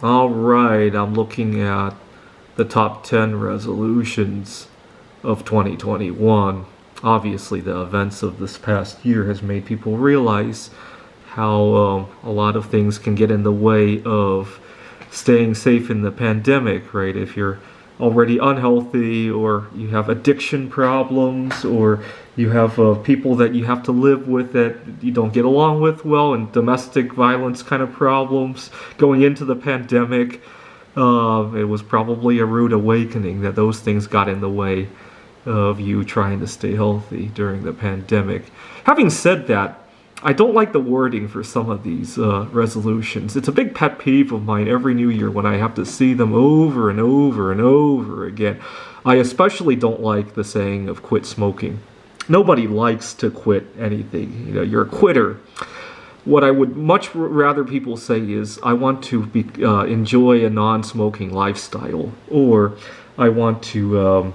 All right, I'm looking at the top 10 resolutions of 2021. Obviously, the events of this past year has made people realize how a lot of things can get in the way of staying safe in the pandemic, right? If you're already unhealthy, or you have addiction problems, or you have people that you have to live with that you don't get along with well, and domestic violence kind of problems going into the pandemic, it was probably a rude awakening that those things got in the way of you trying to stay healthy during the pandemic. Having said that, I don't like the wording for some of these resolutions. It's a big pet peeve of mine every new year when I have to see them over and over and over again. I especially don't like the saying of quit smoking. Nobody likes to quit anything. You know, you're a quitter. What I would much rather people say is, I want to enjoy a non-smoking lifestyle, or I want to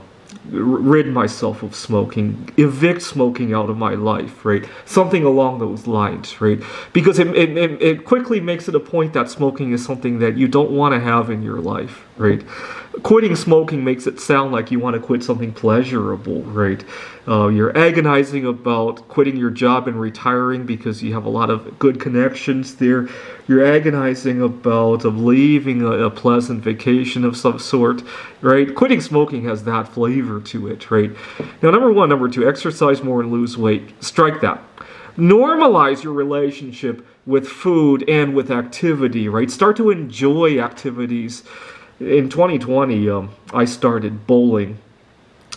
rid myself of smoking, evict smoking out of my life, right? Something along those lines, right? Because it quickly makes it a point that smoking is something that you don't want to have in your life, right? Quitting smoking makes it sound like you want to quit something pleasurable, right? You're agonizing about quitting your job and retiring because you have a lot of good connections there. You're agonizing about leaving a pleasant vacation of some sort, right? Quitting smoking has that flavor to it, right? Now, number one. Number two, exercise more and lose weight. Strike that. Normalize your relationship with food and with activity, right? Start to enjoy activities. In 2020, I started bowling,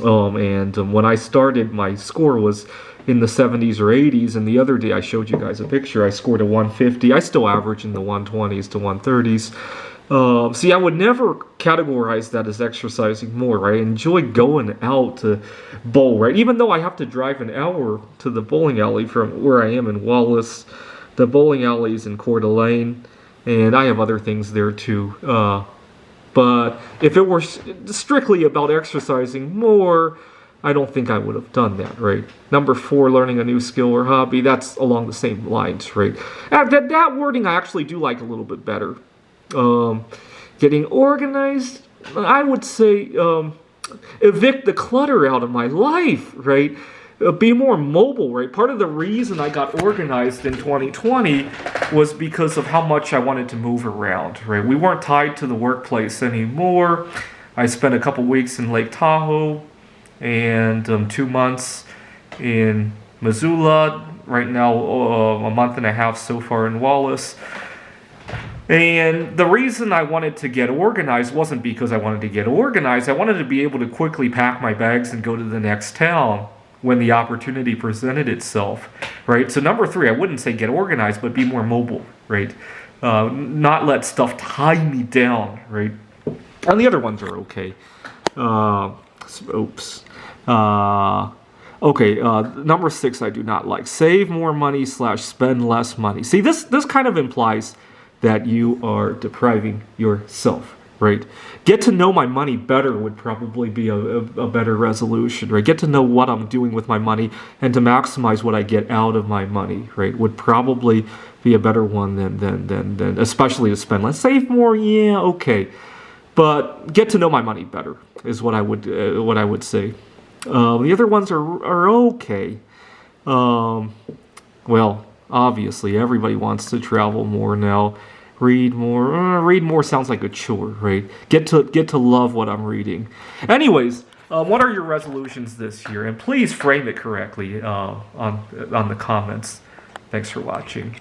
and when I started, my score was in the 70s or 80s, and the other day I showed you guys a picture. I scored a 150. I still average in the 120s to 130s. See, I would never categorize that as exercising more, right? I enjoy going out to bowl, right? Even though I have to drive an hour to the bowling alley from where I am in Wallace. The bowling alley is in Coeur d'Alene, and I have other things there too. But if it were strictly about exercising more, I don't think I would have done that, right? Number four, learning a new skill or hobby. That's along the same lines, right? That wording I actually do like a little bit better. Getting organized, I would say evict the clutter out of my life, right? Be more mobile, right? Part of the reason I got organized in 2020 was because of how much I wanted to move around, right? We weren't tied to the workplace anymore. I spent a couple weeks in Lake Tahoe and 2 months in Missoula. Right now, a month and a half so far in Wallace. And the reason I wanted to get organized wasn't because I wanted to get organized. I wanted to be able to quickly pack my bags and go to the next town when the opportunity presented itself, right? So number three, I wouldn't say get organized, but be more mobile, right? Not let stuff tie me down, right? And the other ones are okay. Number six, I do not like. Save more money / spend less money. See, this kind of implies that you are depriving yourself, right? Get to know my money better would probably be a better resolution, right? Get to know what I'm doing with my money and to maximize what I get out of my money, right? Would probably be a better one than especially to spend less. Save more, yeah, okay, but get to know my money better is what I would say. The other ones are okay. Well, obviously everybody wants to travel more now. Read more. Read more sounds like a chore, right? Get to love what I'm reading. Anyways, what are your resolutions this year? And please frame it correctly on the comments. Thanks for watching.